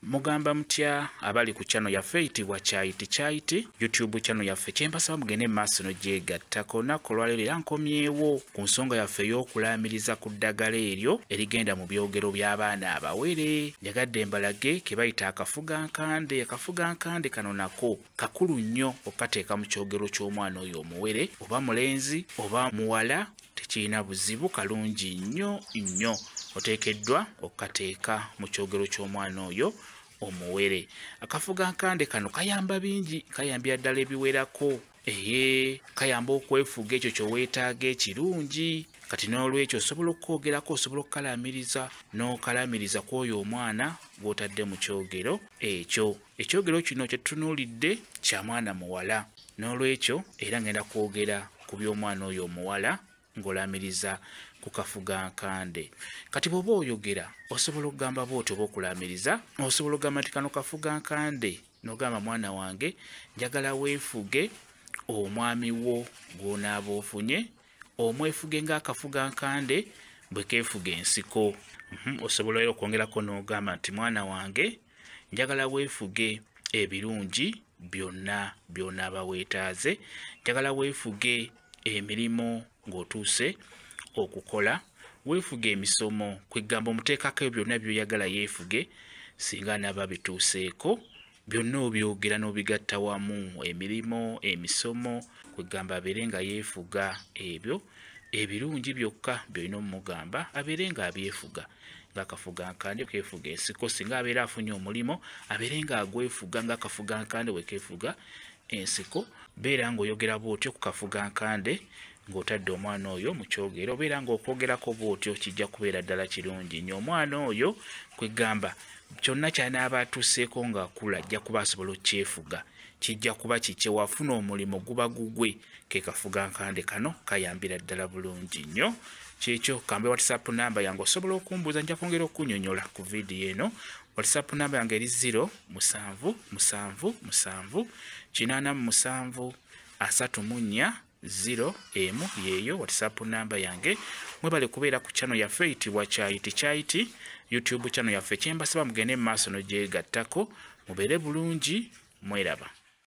mugamba mutya abali ku channel yaffe eyitibwa Kyaiti YouTube channel yaffe kyembasaba mugende maaso no gyegattako nako olwaleero era nkomyewo ku nsonga yaffe ey'okulaamiriza ku ddagala eryo erigenda mu byogero by'abaana abawere. Njagadde mbalage ke bayita akafugankande. Akafugankande kano nako kakulu nnyo okateeka mu kyogero ky'omwana oyo omuwere oba mulenzi oba muwala, tekirina buzibu, kalungi nnyo oteekeddwa okateeka mu kyogero ky'omwana oyo omuwere. Akafugankande kano kayamba bingi, kayambira ddala ebiwerako. Kayamba okwefuga ekyo kyoweetaaga ekirungi. Kati n'olwekyo osobola okwogerako, osobola okukalaamiriza n'okalaamiriza kw'oyo omwana gw'otadde mu kyogero ekyo. Ekyogero kino kye tutunuulidde kya mwana muwala. N'olwekyo era ngenda kwogera ku by'omwana oyo omuwala ng'olaamiriza ku kafugankande. Kati bw'oba oyogera osobola okugamba bw'otyo oba okulaamiriza, osobola okugamba nti kano kafugankande n'ogamba mwana wange njagala weefuge omwami wo gw'onaaba ofunye, omwefuge ng'akafugankande bwe keefuga ensiko. Osobola era okwongerako n'ogamba nti mwana wange njagala weefuge ebirungi byonna by'onaaba weetaaze, njagala weefuge emirimu ng'otuuse okukola, weefuge emisomo, kwegamba omuteekako ebyo byonna by'oyagala yeefuge singa anaaba bituuseeko, byonna obyogera n'obigatta wamu, emirimu, emisomo, kwegamba abeere nga yeefuga ebyo ebirungi byokka by'olina omugamba abeere nga abyefuga. Ng'akafugankande keefuga ensiko, singa abeera afunye omulimu abeere nga agwefuga ng'akafugankande bwe keefuga ensiko. Beera ng'oyogera bw'otyo ku kafugankande ng'otadde omwana oyo mu kyogero, obeera ng'okwogerako bw'otyo kijja kubeera ddala kirungi nnyo. Omwana oyo kwegamba kyonna ky'anaaba atuuseeko ng'akula ajja kuba asobola okyefuga, kijja kuba kikye, wafuna omulimu guba gugwe. Ke kafugankande kano kayambira ddala bulungi nnyo. Kyekyo kambe WhatsApp namba yange osobola okumbuuza, nja kwongera okunnyonnyola ku vidiyo eno. WhatsApp namba yange eri 0778734 yeeyo WhatsApp namba yange. Mwebale kubeera ku channel yaffe eyitibwa Kyaiti YouTube channel yaffe. Kyembasaba mugende mu maaso no gyegattako, mubeere bulungi, mweraba.